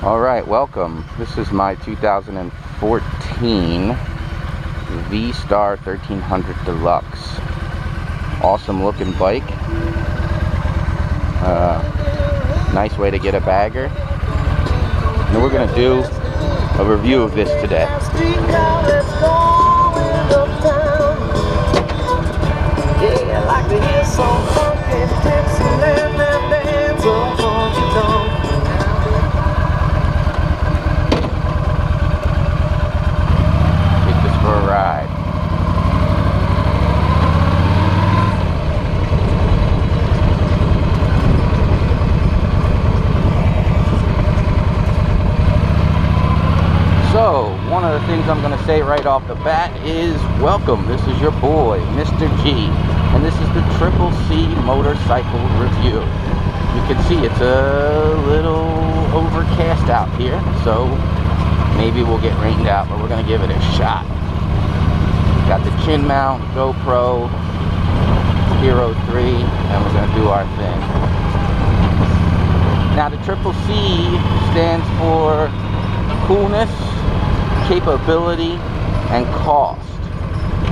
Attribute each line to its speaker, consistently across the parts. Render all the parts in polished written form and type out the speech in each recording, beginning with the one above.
Speaker 1: Alright, welcome. This is my 2014 V-Star 1300 Deluxe. Awesome looking bike. Nice way to get a bagger. And we're going to do a review of this today. Take this for a ride. So, one of the things I'm going to say right off the bat is welcome. This is your boy, Mr. G, and this is the Triple C motorcycle review. You can see it's a little overcast out here, so maybe we'll get rained out, but we're going to give it a shot. Got the chin mount, GoPro, Hero 3, and we're going to do our thing. Now the Triple C stands for coolness, capability, and cost.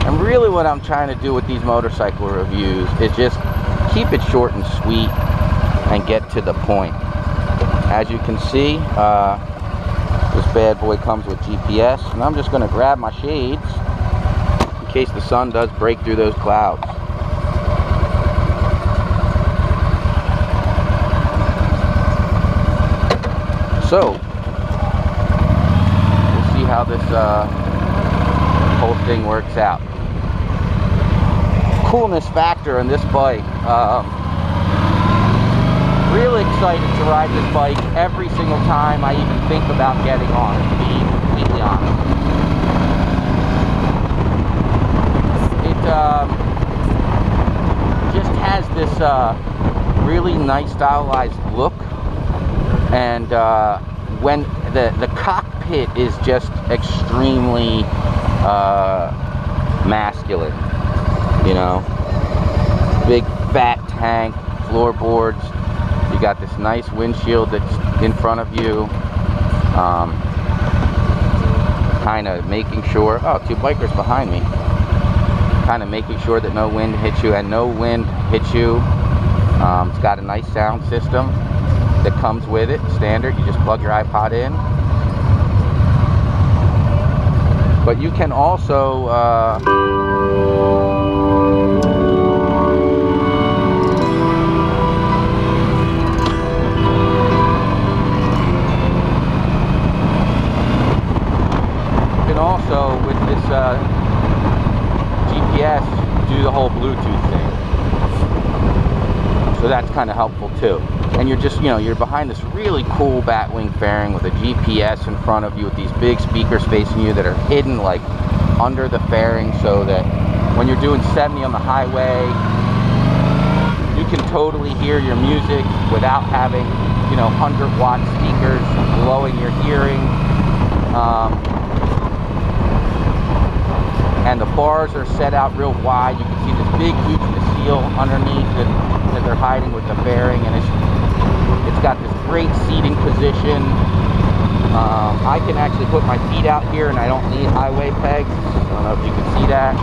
Speaker 1: And really what I'm trying to do with these motorcycle reviews is just keep it short and sweet and get to the point. As you can see, this bad boy comes with GPS, and I'm just going to grab my shades in case the sun does break through those clouds. So how this whole thing works out. Coolness factor in this bike. Really excited to ride this bike every single time I even think about getting on it, to be completely honest. It just has this really nice stylized look, and when the cockpit is just extremely masculine, you know, big fat tank, floorboards. You got this nice windshield that's in front of you, kind of making sure, oh, two bikers behind me, kind of making sure that no wind hits you, and no wind hits you. It's got a nice sound system that comes with it, standard. You just plug your iPod in. But you can also with this GPS do the whole Bluetooth thing. So that's kind of helpful too. And you're just, you know, you're behind this really cool Batwing fairing with a GPS in front of you with these big speakers facing you that are hidden like under the fairing, so that when you're doing 70 on the highway, you can totally hear your music without having, you know, 100-watt speakers blowing your hearing. And the bars are set out real wide. You can see this big, huge seal underneath that they're hiding with the fairing, and it's got this great seating position. I can actually put my feet out here, and I don't need highway pegs. I don't know if you can see that,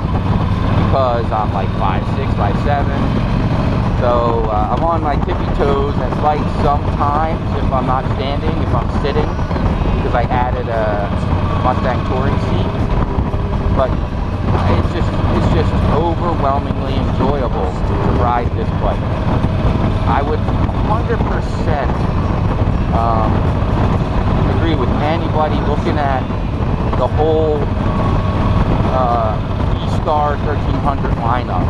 Speaker 1: because I'm like 5'6", 5'7". So I'm on my tippy toes at lights sometimes if I'm not standing, if I'm sitting, because I added a Mustang touring seat. But it's just overwhelmingly enjoyable to ride this bike. I would 100% agree with anybody looking at the whole V-Star 1300 lineup,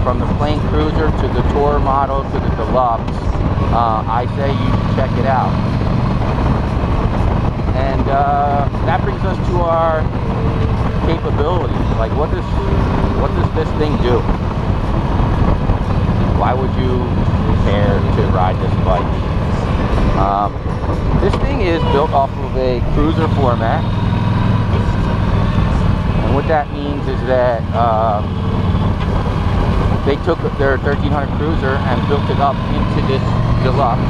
Speaker 1: from the plain cruiser to the tour model to the deluxe. I say you should check it out. And that brings us to our capability. Like, what does this thing do? Why would you care to ride this bike? This thing is built off of a cruiser format, and what that means is that they took their 1300 cruiser and built it up into this deluxe.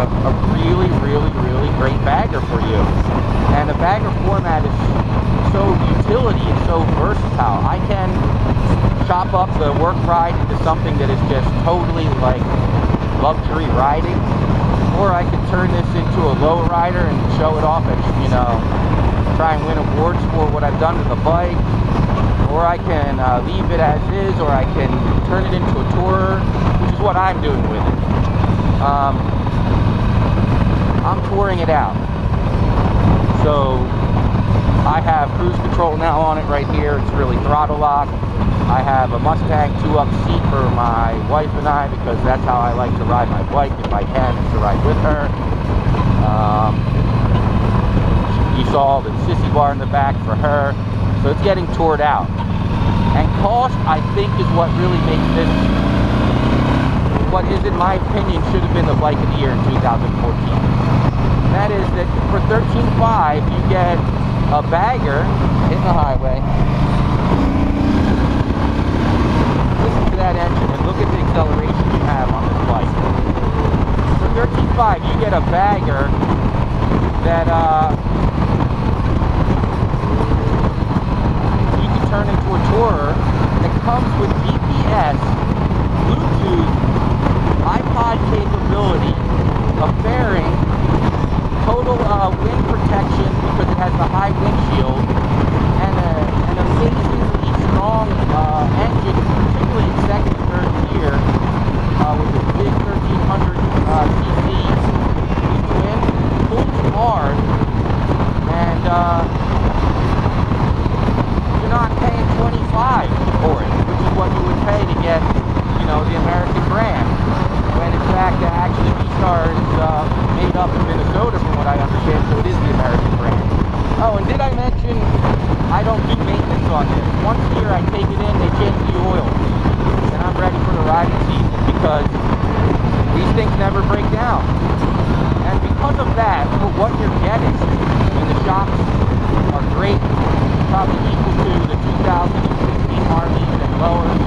Speaker 1: a really, really, really great bagger for you. And the bagger format is so utility, it's so versatile. I can chop up the work ride into something that is just totally like luxury riding, or I could turn this into a low rider and show it off and, you know, try and win awards for what I've done with the bike, or I can leave it as is, or I can turn it into a tourer, which is what I'm doing with it. I'm touring it out. So I have cruise control now on it right here. It's really throttle lock. I have a Mustang 2-up seat for my wife and I, because that's how I like to ride my bike if I can, is to ride with her. You saw the sissy bar in the back for her. So it's getting toured out. And cost, I think, is what really makes this what is, in my opinion, should have been the bike of the year in 2014. And that is that for $13,500, you get a bagger in the highway. Listen to that engine and look at the acceleration you have on this bike. For $13,500, you get a bagger that you can turn into a tourer that comes with GPS, Bluetooth, iPod capability, a fairing, total wind protection because it has the high windshield, and an amazingly strong engine, particularly in second and third gear, with a big 1300 cc twin, pulls hard, and you're not paying $25 for it, which is what you would pay to get, you know, the American brand. When in fact, actually, V-Star is made up in Minnesota, from what I understand, so it is the American brand. Oh, and did I mention I don't do maintenance on this? Once a year I take it in, they change the oil, and I'm ready for the riding season because these things never break down. And because of that, for what you're getting, and the shocks are great, probably equal to the 2016 Harleys and lower.